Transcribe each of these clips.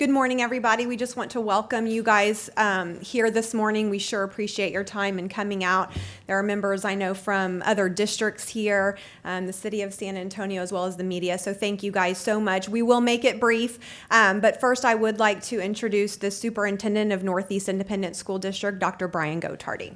Good morning, everybody. We just want to welcome you guys here this morning. We sure appreciate your time and coming out. There are members I know from other districts here, the city of San Antonio, as well as the media. So thank you guys so much. We will make it brief, but first I would like to introduce the Superintendent of Northeast Independent School District, Dr. Brian Gottardy.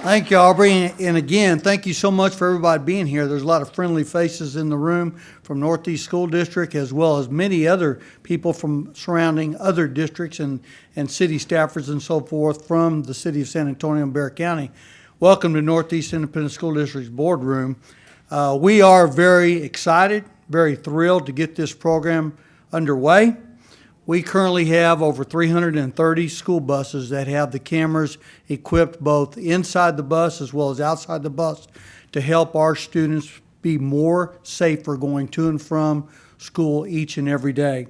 Thank you, Aubrey, and again, thank you so much for everybody being here. There's a lot of friendly faces in the room from Northeast School District, as well as many other people from surrounding other districts and city staffers and so forth from the city of San Antonio and Bexar County. Welcome to Northeast Independent School District's boardroom. We are very excited, very thrilled to get this program underway. We currently have over 330 school buses that have the cameras equipped both inside the bus as well as outside the bus to help our students be more safer going to and from school each and every day.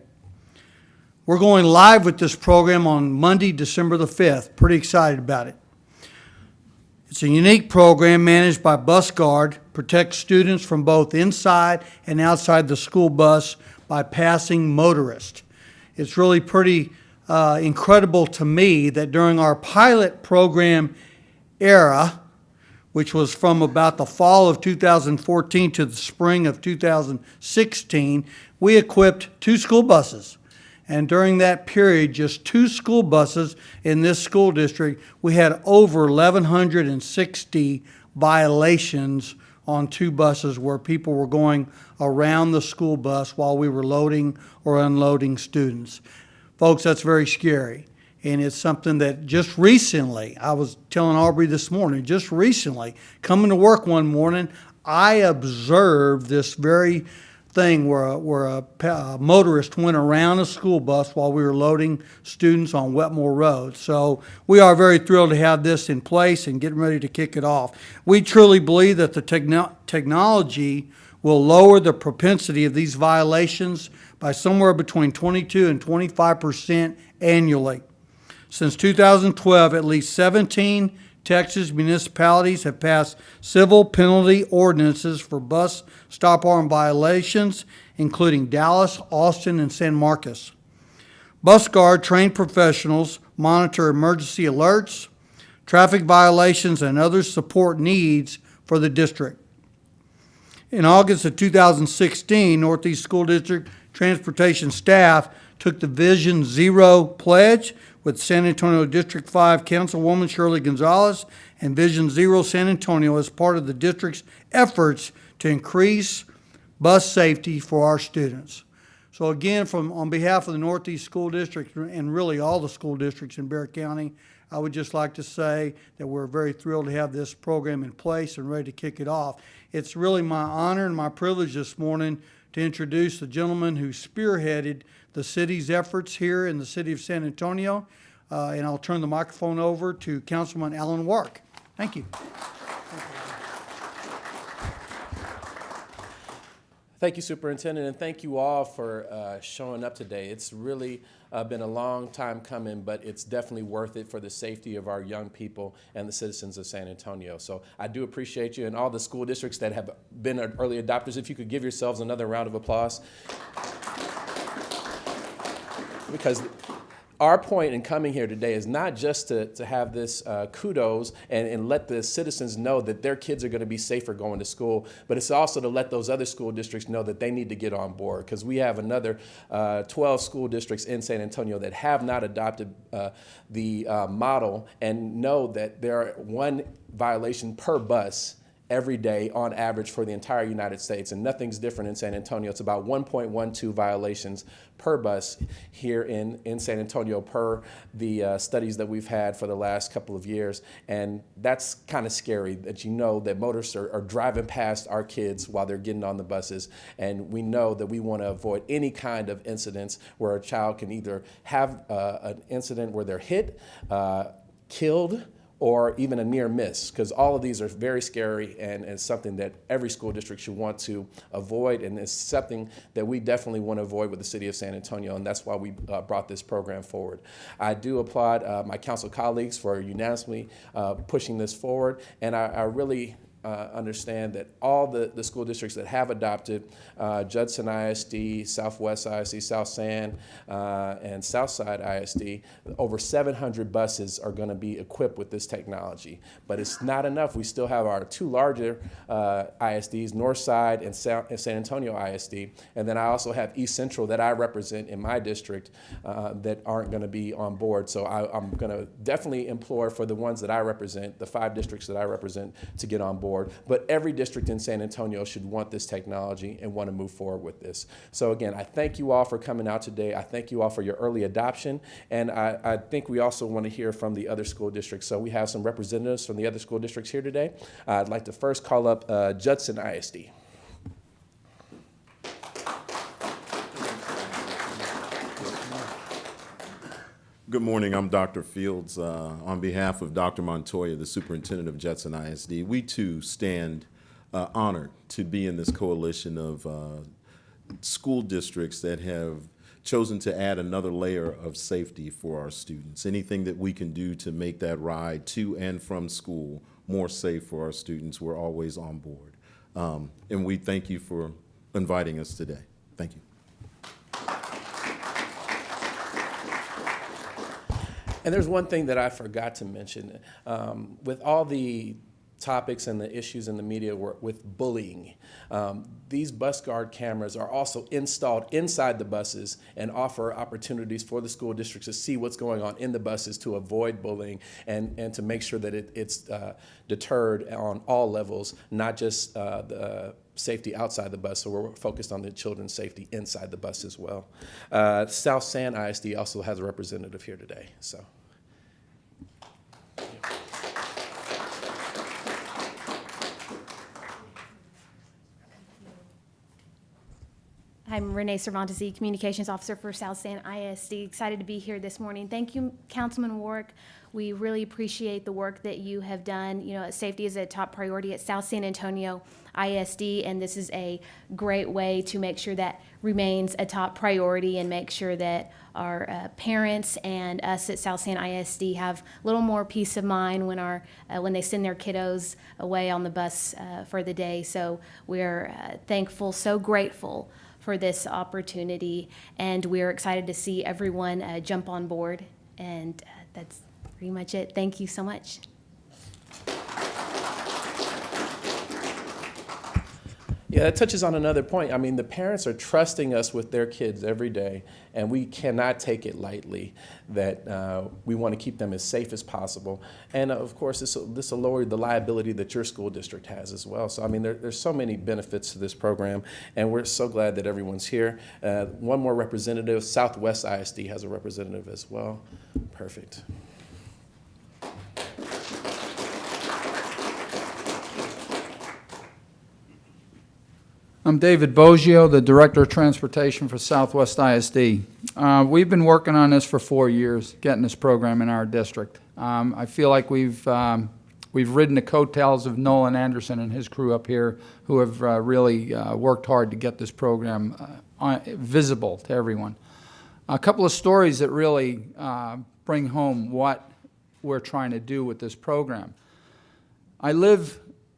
We're going live with this program on Monday, December the 5th. Pretty excited about it. It's a unique program managed by Bus Guard, protects students from both inside and outside the school bus by passing motorists. It's really pretty incredible to me that during our pilot program era, which was from about the fall of 2014 to the spring of 2016, we equipped 2 school buses. And during that period, just 2 school buses in this school district, we had over 1,160 violations on 2 buses where people were going around the school bus while we were loading or unloading students. Folks, that's very scary. And it's something that just recently, I was telling Aubrey this morning, just recently, coming to work one morning, I observed this very thing where a motorist went around a school bus while we were loading students on Wetmore Road. So we are very thrilled to have this in place and getting ready to kick it off. We truly believe that the technology will lower the propensity of these violations by somewhere between 22 and 25% annually. Since 2012, at least 17 Texas municipalities have passed civil penalty ordinances for bus stop arm violations, including Dallas, Austin, and San Marcos. Bus Guard trained professionals monitor emergency alerts, traffic violations, and other support needs for the district. In August of 2016, Northeast School District transportation staff took the Vision Zero pledge with San Antonio District 5 Councilwoman Shirley Gonzalez and Vision Zero San Antonio as part of the district's efforts to increase bus safety for our students. So again, on behalf of the Northeast School District and really all the school districts in Bexar County, I would just like to say that we're very thrilled to have this program in place and ready to kick it off. It's really my honor and my privilege this morning to introduce the gentleman who spearheaded the city's efforts here in the city of San Antonio, and I'll turn the microphone over to Councilman Alan Wark. Thank you. Thank you, Superintendent, and thank you all for showing up today. It's really been a long time coming, but it's definitely worth it for the safety of our young people and the citizens of San Antonio. So I do appreciate you and all the school districts that have been early adopters. If you could give yourselves another round of applause. Because our point in coming here today is not just to have this kudos and let the citizens know that their kids are going to be safer going to school, but it's also to let those other school districts know that they need to get on board, because we have another 12 school districts in San Antonio that have not adopted the model and know that there are 1 violation per bus every day on average for the entire United States, and nothing's different in San Antonio. It's about 1.12 violations per bus here in San Antonio per the studies that we've had for the last couple of years, and that's kind of scary that you know that motorists are driving past our kids while they're getting on the buses, and we know that we want to avoid any kind of incidents where a child can either have an incident where they're hit, killed, or even a near miss, because all of these are very scary and something that every school district should want to avoid, and it's something that we definitely want to avoid with the city of San Antonio, and that's why we brought this program forward. I do applaud my council colleagues for unanimously pushing this forward, and I really understand that all the school districts that have adopted Judson ISD, Southwest ISD, South San, and Southside ISD, over 700 buses are going to be equipped with this technology. But it's not enough. We still have our two larger ISDs, Northside and San Antonio ISD, and then I also have East Central that I represent in my district that aren't going to be on board. So I'm going to definitely implore for the ones that I represent, the 5 districts that I represent, to get on board. But every district in San Antonio should want this technology and want to move forward with this. So again, I thank you all for coming out today. I thank you all for your early adoption. And I think we also want to hear from the other school districts. So we have some representatives from the other school districts here today. I'd like to first call up Judson ISD. Good morning. I'm Dr. Fields. On behalf of Dr. Montoya, the superintendent of Judson ISD, we too stand honored to be in this coalition of school districts that have chosen to add another layer of safety for our students. Anything that we can do to make that ride to and from school more safe for our students, we're always on board. And we thank you for inviting us today. Thank you. And there's one thing that I forgot to mention. With all the topics and the issues in the media with bullying, these bus guard cameras are also installed inside the buses and offer opportunities for the school districts to see what's going on in the buses to avoid bullying and to make sure that it's deterred on all levels, not just the safety outside the bus. So we're focused on the children's safety inside the bus as well. South San ISD also has a representative here today. So. I'm Renee Cervantes, Communications Officer for South San ISD. Excited to be here this morning. Thank you, Councilman Warwick. We really appreciate the work that you have done. You know, safety is a top priority at South San Antonio ISD, and this is a great way to make sure that remains a top priority and make sure that our parents and us at South San ISD have a little more peace of mind when they send their kiddos away on the bus for the day. So we're thankful, so grateful for this opportunity, and we're excited to see everyone jump on board, and that's pretty much it. Thank you so much. Yeah, that touches on another point. I mean, the parents are trusting us with their kids every day, and we cannot take it lightly that we want to keep them as safe as possible. And of course, this will lower the liability that your school district has as well. So I mean, there's so many benefits to this program, and we're so glad that everyone's here. One more representative, Southwest ISD has a representative as well. Perfect. I'm David Boggio, the Director of Transportation for Southwest ISD. We've been working on this for 4 years, getting this program in our district. I feel like we've ridden the coattails of Nolan Anderson and his crew up here, who have really worked hard to get this program visible to everyone. A couple of stories that really bring home what we're trying to do with this program. I live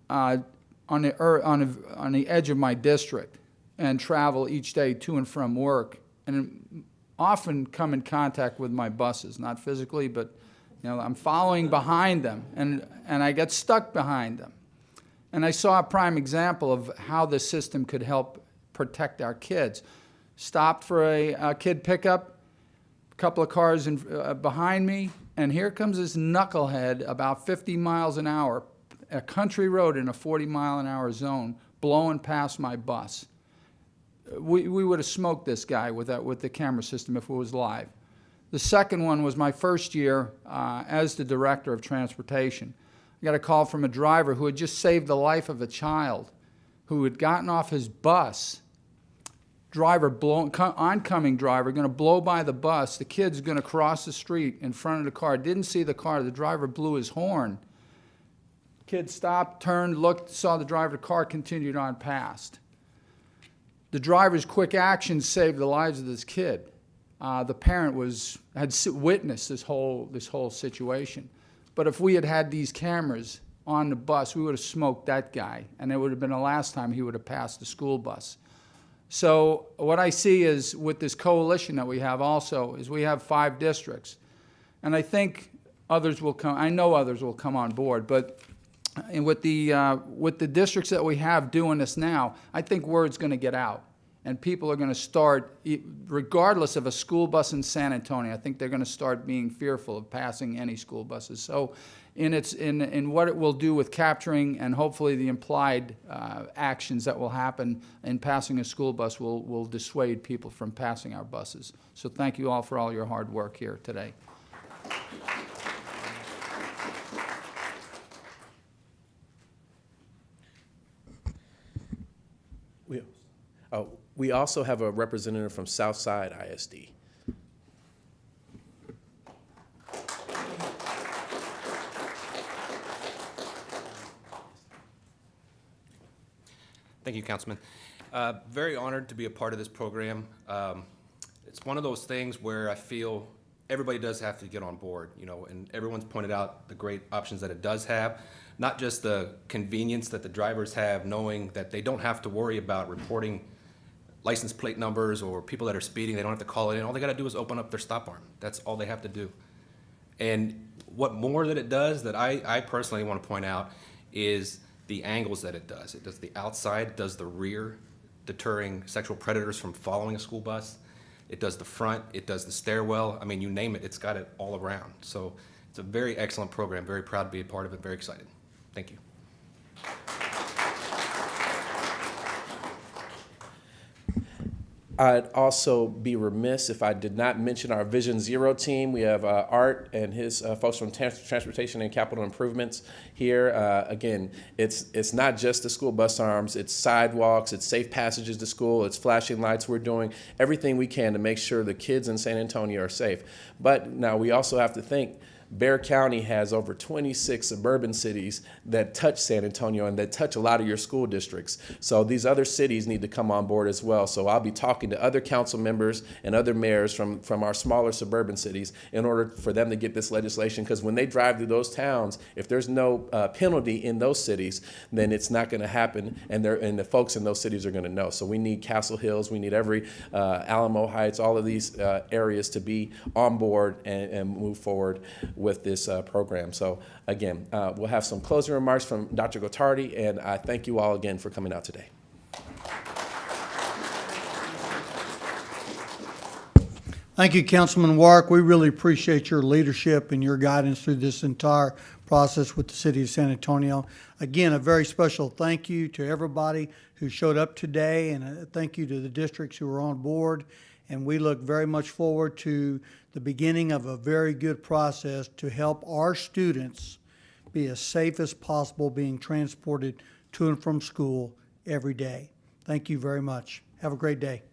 on the edge of my district and travel each day to and from work, and often come in contact with my buses, not physically, but I'm following behind them, and I get stuck behind them. And I saw a prime example of how this system could help protect our kids. Stopped for a kid pickup, a couple of cars behind me, and here comes this knucklehead about 50 miles an hour, a country road in a 40-mile-an-hour zone, blowing past my bus. We would have smoked this guy with the camera system if it was live. The second one was my first year as the Director of Transportation. I got a call from a driver who had just saved the life of a child who had gotten off his bus. Oncoming driver, going to blow by the bus. The kid's going to cross the street in front of the car. Didn't see the car. The driver blew his horn. Kid stopped, turned, looked, saw the driver, the car continued on past. The driver's quick actions saved the lives of this kid. The parent had witnessed this whole situation. But if we had had these cameras, on the bus, we would have smoked that guy, and it would have been the last time he would have passed the school bus. So what I see is with this coalition that we have also is we have 5 districts. And I think others will come, I know others will come on board, but with the districts that we have doing this now, I think word's going to get out. And people are going to start, regardless of a school bus in San Antonio, I think they're going to start being fearful of passing any school buses. So in what it will do with capturing and hopefully the implied actions that will happen in passing a school bus will dissuade people from passing our buses. So thank you all for all your hard work here today. We also have a representative from Southside ISD. Thank you, Councilman. Very honored to be a part of this program. It's one of those things where I feel everybody does have to get on board, you know, and everyone's pointed out the great options that it does have, not just the convenience that the drivers have knowing that they don't have to worry about reporting license plate numbers or people that are speeding. They don't have to call it in. All they got to do is open up their stop arm. That's all they have to do. And what more that it does that I personally want to point out is the angles that it does. It does the outside, it does the rear, deterring sexual predators from following a school bus. It does the front, it does the stairwell. I mean, you name it, it's got it all around. So it's a very excellent program. Very proud to be a part of it. Very excited. Thank you. I'd also be remiss if I did not mention our Vision Zero team. We have Art and his folks from Transportation and Capital Improvements here. Again, it's not just the school bus arms, it's sidewalks, it's safe passages to school, it's flashing lights. We're doing everything we can to make sure the kids in San Antonio are safe. But now we also have to think, Bexar County has over 26 suburban cities that touch San Antonio and that touch a lot of your school districts. So these other cities need to come on board as well. So I'll be talking to other council members and other mayors from our smaller suburban cities in order for them to get this legislation, because when they drive through those towns, if there's no penalty in those cities, then it's not going to happen, and the folks in those cities are going to know. So we need Castle Hills, we need every Alamo Heights, all of these areas to be on board and move forward with this program. So again, we'll have some closing remarks from Dr. Gottardy, and I thank you all again for coming out today. Thank you, Councilman Warwick. We really appreciate your leadership and your guidance through this entire process with the City of San Antonio. Again, a very special thank you to everybody who showed up today, and a thank you to the districts who are on board. And we look very much forward to the beginning of a very good process to help our students be as safe as possible being transported to and from school every day. Thank you very much. Have a great day.